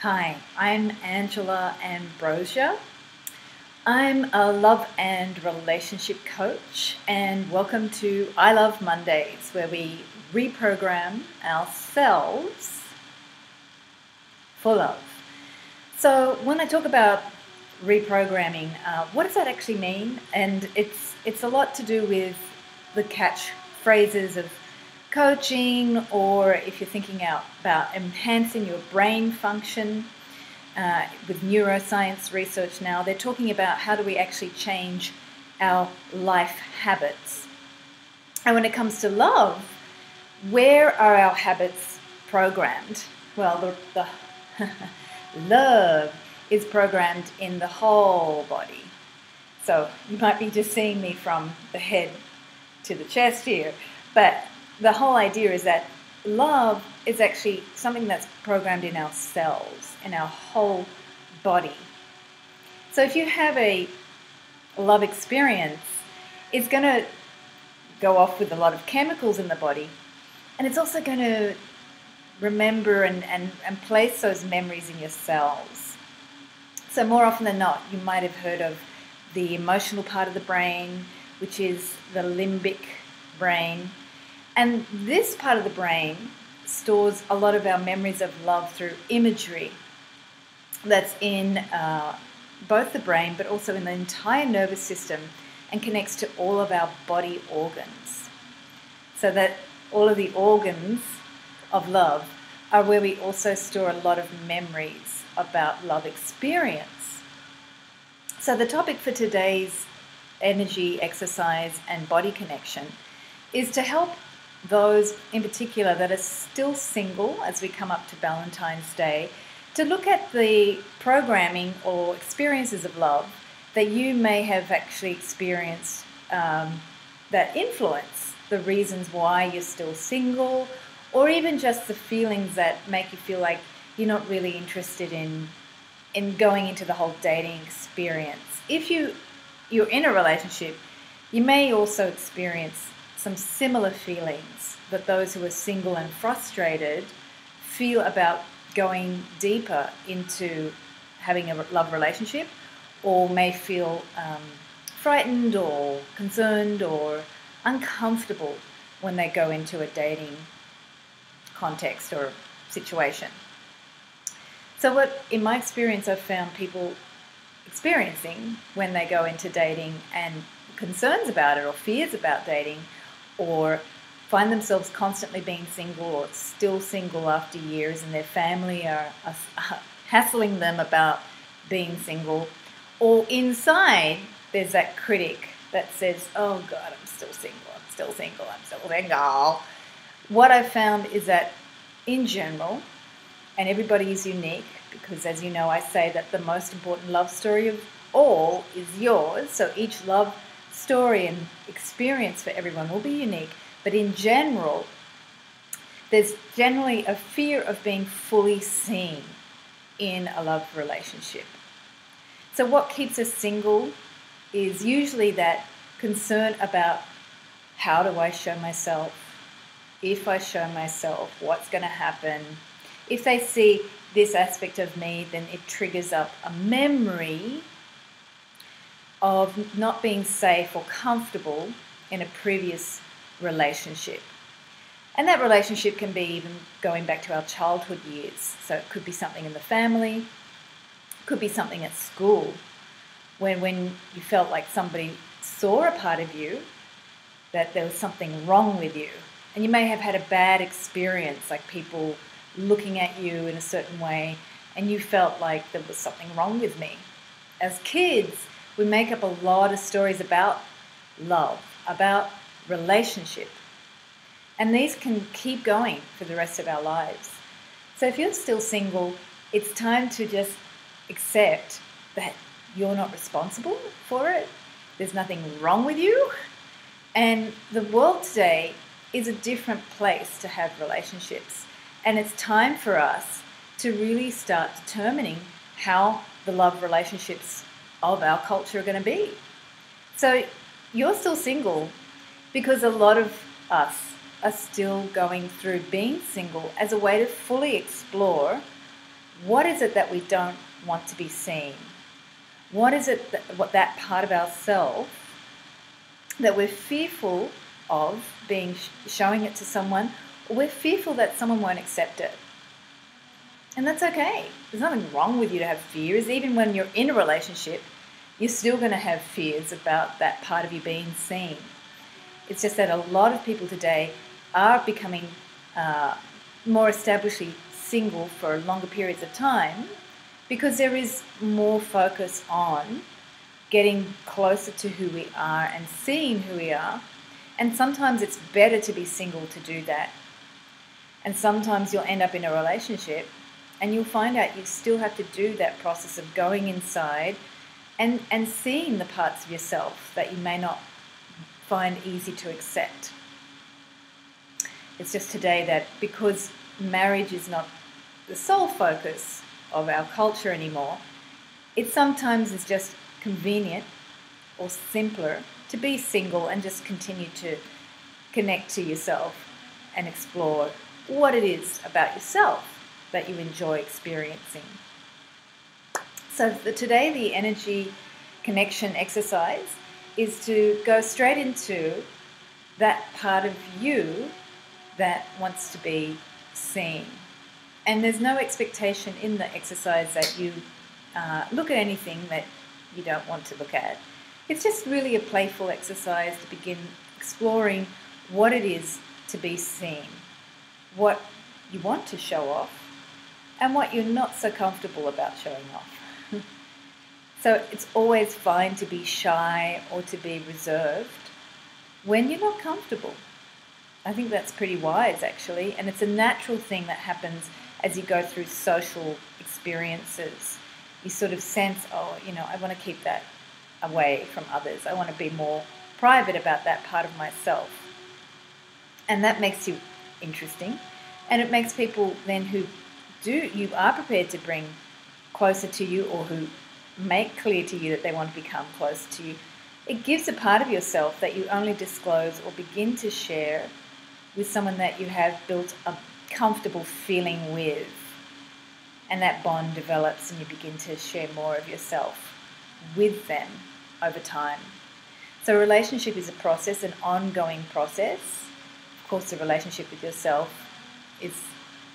Hi, I'm Angela Ambrosia. I'm a love and relationship coach, and welcome to I Love Mondays, where we reprogram ourselves for love. So, when I talk about reprogramming, what does that actually mean? And it's a lot to do with the catchphrases of coaching, or if you're thinking out about enhancing your brain function. With neuroscience research now, they're talking about how do we actually change our life habits. And when it comes to love, where are our habits programmed? Well, the love is programmed in the whole body. So you might be just seeing me from the head to the chest here, but the whole idea is that love is actually something that's programmed in our cells, in our whole body. So if you have a love experience, it's going to go off with a lot of chemicals in the body, and it's also going to remember and place those memories in your cells. So more often than not, you might have heard of the emotional part of the brain, which is the limbic brain. And this part of the brain stores a lot of our memories of love through imagery that's in both the brain but also in the entire nervous system, and connects to all of our body organs. So that all of the organs of love are where we also store a lot of memories about love experience. So the topic for today's energy, exercise and body connection is to help those in particular that are still single as we come up to Valentine's Day, to look at the programming or experiences of love that you may have actually experienced that influence the reasons why you're still single, or even just the feelings that make you feel like you're not really interested in going into the whole dating experience. If you're in a relationship, you may also experience some similar feelings that those who are single and frustrated feel about going deeper into having a love relationship, or may feel frightened or concerned or uncomfortable when they go into a dating context or situation. So what, in my experience, I've found people experiencing when they go into dating and concerns about it or fears about dating, or find themselves constantly being single or still single after years, and their family are hassling them about being single, or inside there's that critic that says, oh God, I'm still single, I'm still single, I'm still single. What I've found is that in general, and everybody is unique, because as you know, I say that the most important love story of all is yours. So each love story and experience for everyone will be unique. But in general, there's generally a fear of being fully seen in a love relationship. So what keeps us single is usually that concern about, how do I show myself? If I show myself, what's going to happen? If they see this aspect of me, then it triggers up a memory of not being safe or comfortable in a previous relationship. And that relationship can be even going back to our childhood years. So it could be something in the family, it could be something at school, when you felt like somebody saw a part of you, that there was something wrong with you. And you may have had a bad experience, like people looking at you in a certain way, and you felt like there was something wrong with me. As kids, we make up a lot of stories about love, about relationship. And these can keep going for the rest of our lives. So if you're still single, it's time to just accept that you're not responsible for it. There's nothing wrong with you. And the world today is a different place to have relationships. And it's time for us to really start determining how the love relationships of our culture are going to be. So you're still single because a lot of us are still going through being single as a way to fully explore What is it that we don't want to be seen? What is it that part of ourselves that we're fearful of showing it to someone, or we're fearful that someone won't accept it? And that's okay. There's nothing wrong with you to have fears. Even when you're in a relationship, you're still going to have fears about that part of you being seen. It's just that a lot of people today are becoming more establishedly single for longer periods of time because there is more focus on getting closer to who we are and seeing who we are. And sometimes it's better to be single to do that. And sometimes you'll end up in a relationship and you'll find out you still have to do that process of going inside and seeing the parts of yourself that you may not find easy to accept. It's just today that because marriage is not the sole focus of our culture anymore, it sometimes is just convenient or simpler to be single and just continue to connect to yourself and explore what it is about yourself that you enjoy experiencing. So today the energy connection exercise is to go straight into that part of you that wants to be seen. And there's no expectation in the exercise that you look at anything that you don't want to look at. It's just really a playful exercise to begin exploring what it is to be seen, what you want to show off, and what you're not so comfortable about showing off. So it's always fine to be shy or to be reserved when you're not comfortable. I think that's pretty wise, actually, and it's a natural thing that happens as you go through social experiences. You sort of sense, I want to keep that away from others. I want to be more private about that part of myself. And that makes you interesting. And it makes people then you are prepared to bring closer to you, or who make clear to you that they want to become close to you. It gives a part of yourself that you only disclose or begin to share with someone that you have built a comfortable feeling with. And that bond develops and you begin to share more of yourself with them over time. So a relationship is a process, an ongoing process. Of course, the relationship with yourself is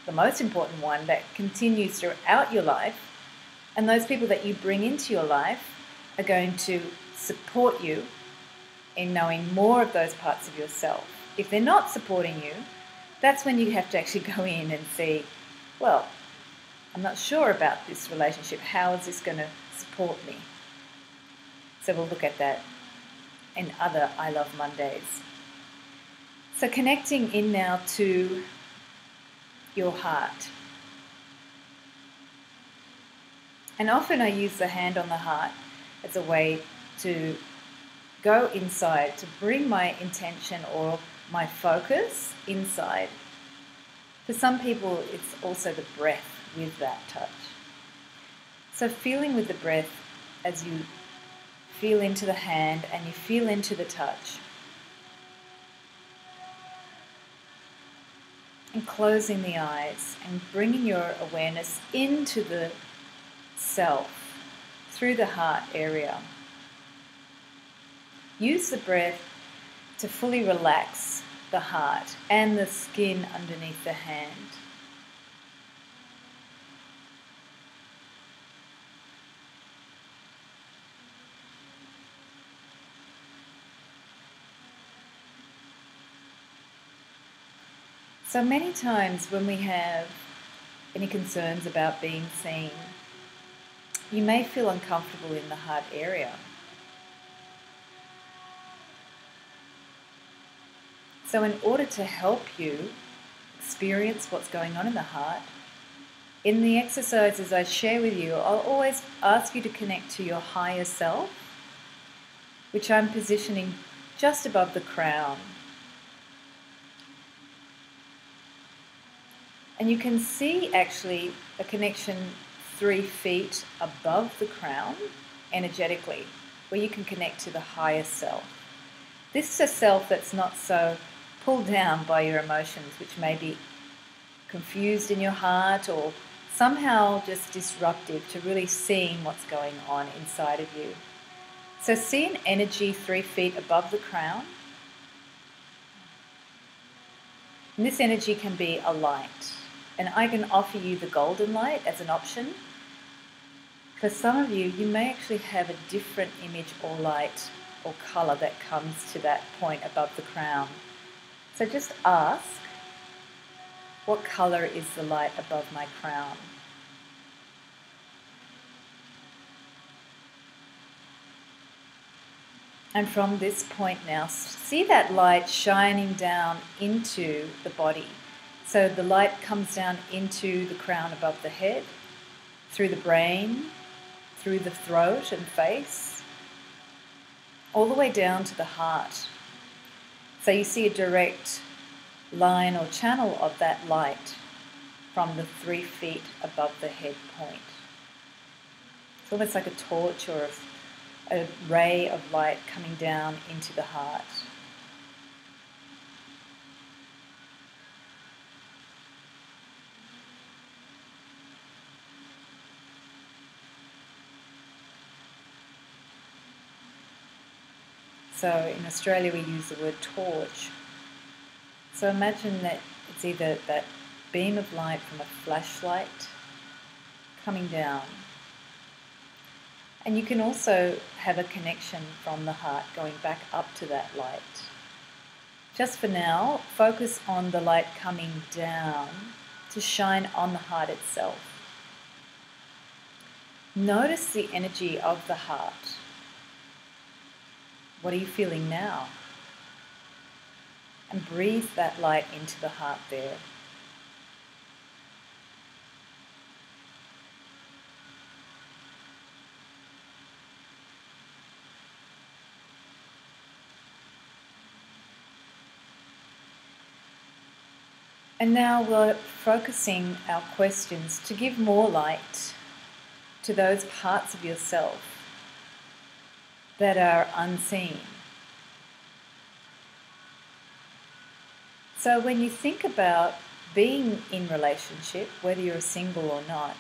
the most important one that continues throughout your life. And those people that you bring into your life are going to support you in knowing more of those parts of yourself. If they're not supporting you, that's when you have to actually go in and see, well, I'm not sure about this relationship. How is this going to support me? So we'll look at that in other I Love Mondays. So connecting in now to your heart. And often I use the hand on the heart as a way to go inside, to bring my intention or my focus inside. For some people, it's also the breath with that touch. So feeling with the breath as you feel into the hand and you feel into the touch. And closing the eyes and bringing your awareness into the self through the heart area. Use the breath to fully relax the heart and the skin underneath the hand. So many times when we have any concerns about being seen, you may feel uncomfortable in the heart area. So in order to help you experience what's going on in the heart, in the exercises I share with you, I'll always ask you to connect to your higher self, which I'm positioning just above the crown. And you can see actually a connection 3 feet above the crown energetically, where you can connect to the higher self. This is a self that's not so pulled down by your emotions, which may be confused in your heart or somehow just disruptive to really seeing what's going on inside of you. So see an energy 3 feet above the crown. And this energy can be a light. And I can offer you the golden light as an option. For some of you, you may actually have a different image or light or colour that comes to that point above the crown. So just ask, what colour is the light above my crown? And from this point now, see that light shining down into the body. So the light comes down into the crown above the head, through the brain, through the throat and face, all the way down to the heart. So you see a direct line or channel of that light from the 3 feet above the head point. It's almost like a torch or a ray of light coming down into the heart. So in Australia we use the word torch. So imagine that it's either that beam of light from a flashlight coming down. And you can also have a connection from the heart going back up to that light. Just for now, focus on the light coming down to shine on the heart itself. Notice the energy of the heart. What are you feeling now? And breathe that light into the heart there. And now we're focusing our questions to give more light to those parts of yourself that are unseen. So when you think about being in relationship, whether you're single or not,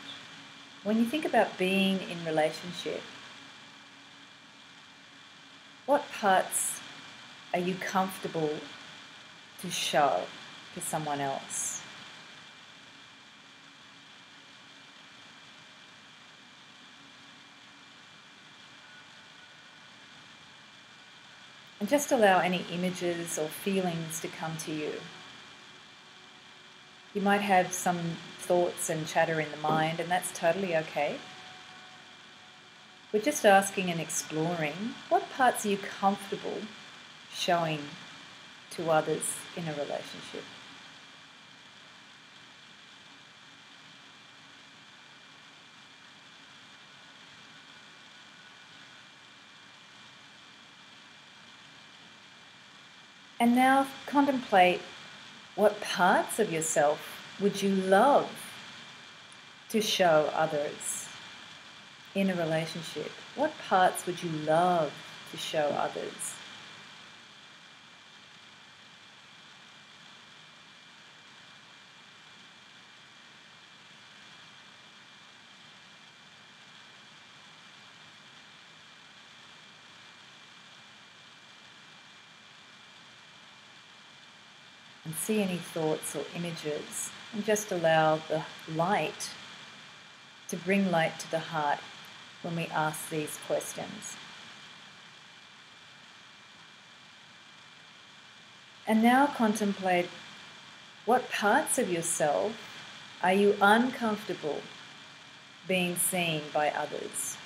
when you think about being in relationship, what parts are you comfortable to show to someone else? And just allow any images or feelings to come to you. You might have some thoughts and chatter in the mind, and that's totally okay. We're just asking and exploring, what parts are you comfortable showing to others in a relationship? And now contemplate, what parts of yourself would you love to show others in a relationship? What parts would you love to show others? And see any thoughts or images, and just allow the light to bring light to the heart when we ask these questions. And now contemplate, what parts of yourself are you uncomfortable being seen by others?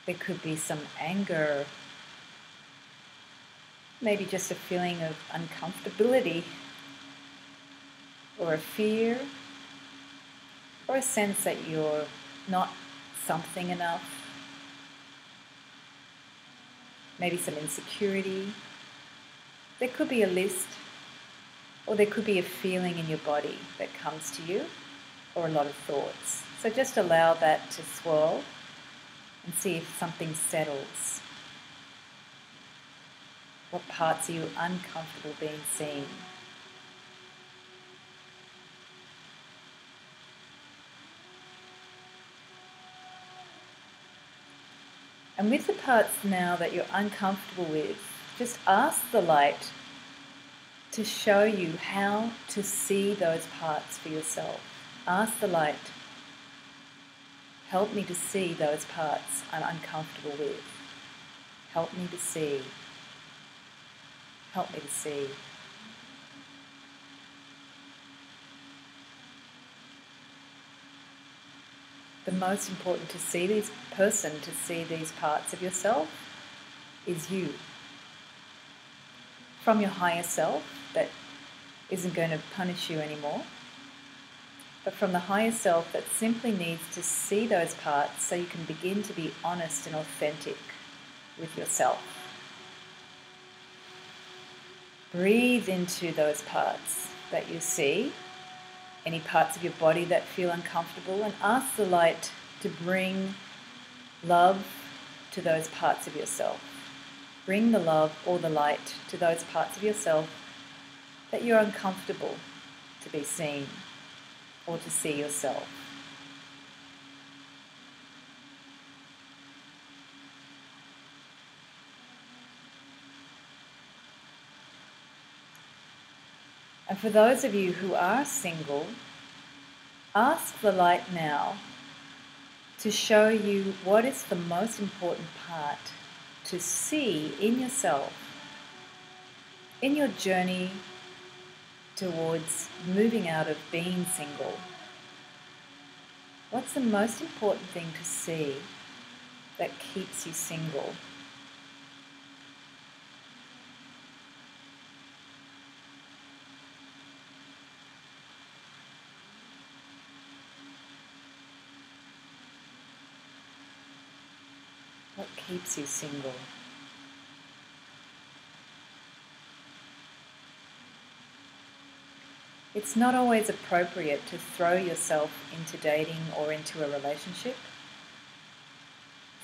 There could be some anger, maybe just a feeling of uncomfortability, or a fear, or a sense that you're not something enough. Maybe some insecurity. There could be a list, or there could be a feeling in your body that comes to you, or a lot of thoughts. So just allow that to swirl and see if something settles. What parts are you uncomfortable being seen? And with the parts now that you're uncomfortable with, just ask the light to show you how to see those parts for yourself. Ask the light, help me to see those parts I'm uncomfortable with. Help me to see. Help me to see. The most important to see these parts of yourself is you. From your higher self that isn't going to punish you anymore, but from the higher self that simply needs to see those parts so you can begin to be honest and authentic with yourself. Breathe into those parts that you see, any parts of your body that feel uncomfortable, and ask the light to bring love to those parts of yourself. Bring the love or the light to those parts of yourself that you're uncomfortable to be seen or to see yourself. And for those of you who are single, ask the light now to show you what is the most important part to see in yourself, in your journey towards moving out of being single. What's the most important thing to see that keeps you single? What keeps you single? It's not always appropriate to throw yourself into dating or into a relationship.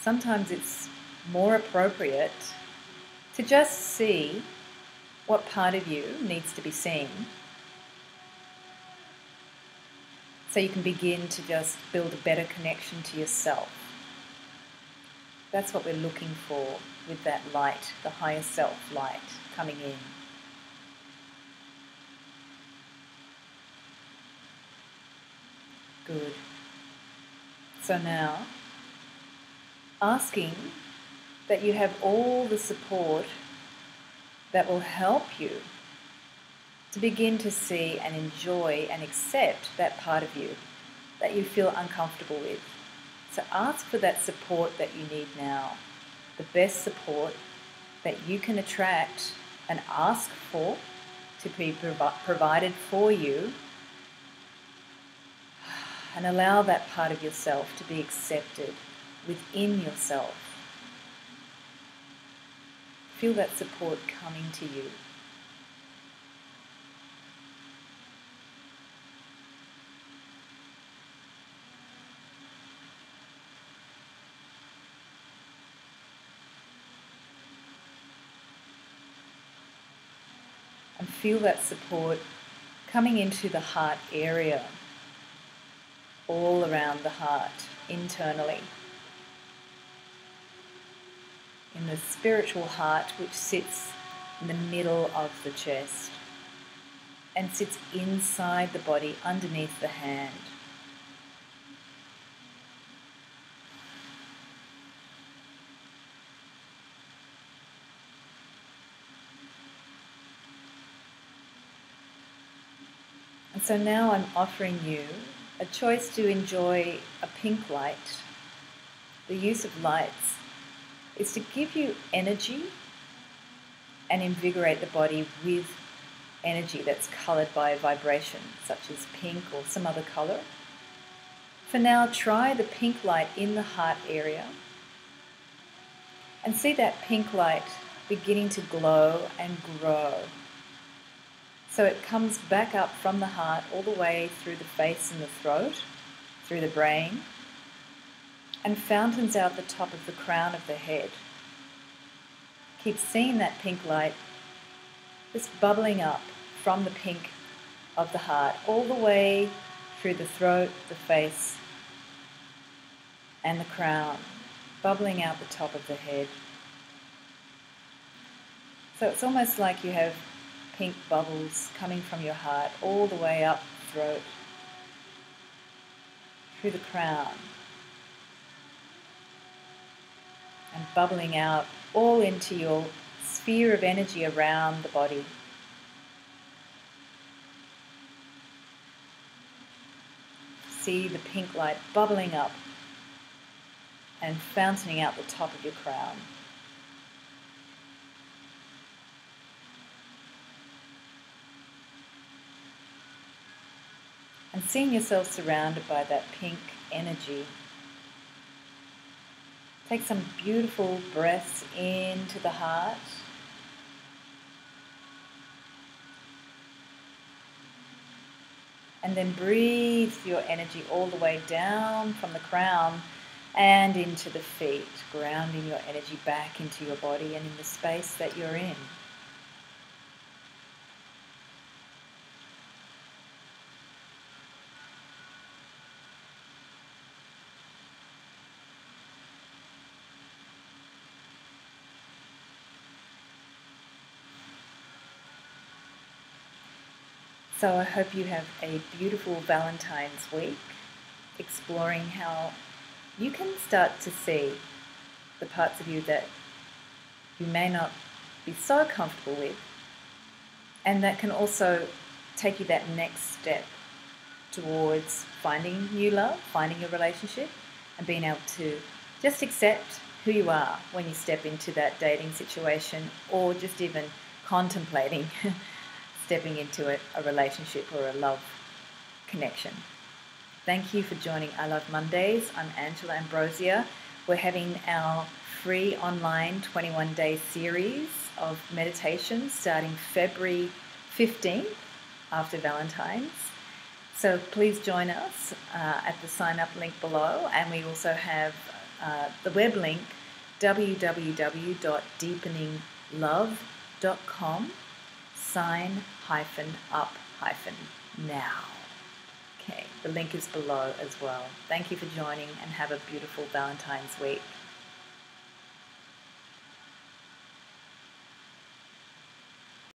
Sometimes it's more appropriate to just see what part of you needs to be seen so you can begin to just build a better connection to yourself. That's what we're looking for with that light, the higher self light coming in. Good. So now, asking that you have all the support that will help you to begin to see and enjoy and accept that part of you that you feel uncomfortable with. So ask for that support that you need now, the best support that you can attract and ask for to be provided for you, and allow that part of yourself to be accepted within yourself. Feel that support coming to you. And feel that support coming into the heart area, all around the heart, internally. In the spiritual heart, which sits in the middle of the chest and sits inside the body, underneath the hand. And so now I'm offering you a choice to enjoy a pink light. The use of lights is to give you energy and invigorate the body with energy that's coloured by vibration, such as pink or some other colour. For now, try the pink light in the heart area and see that pink light beginning to glow and grow. So it comes back up from the heart all the way through the face and the throat, through the brain, and fountains out the top of the crown of the head. Keep seeing that pink light just bubbling up from the pink of the heart all the way through the throat, the face, and the crown, bubbling out the top of the head. So it's almost like you have pink bubbles coming from your heart all the way up the throat, through the crown, and bubbling out all into your sphere of energy around the body. See the pink light bubbling up and fountaining out the top of your crown. And seeing yourself surrounded by that pink energy. Take some beautiful breaths into the heart. And then breathe your energy all the way down from the crown and into the feet, grounding your energy back into your body and in the space that you're in. So I hope you have a beautiful Valentine's week, exploring how you can start to see the parts of you that you may not be so comfortable with, and that can also take you that next step towards finding new love, finding your relationship, and being able to just accept who you are when you step into that dating situation, or just even contemplating stepping into a relationship or a love connection. Thank you for joining I Love Mondays. I'm Angela Ambrosia. We're having our free online 21-day series of meditations starting February 15th after Valentine's. So please join us at the sign up link below, and we also have the web link www.deepeninglove.com sign-up-now. Okay, the link is below as well. Thank you for joining and have a beautiful Valentine's week.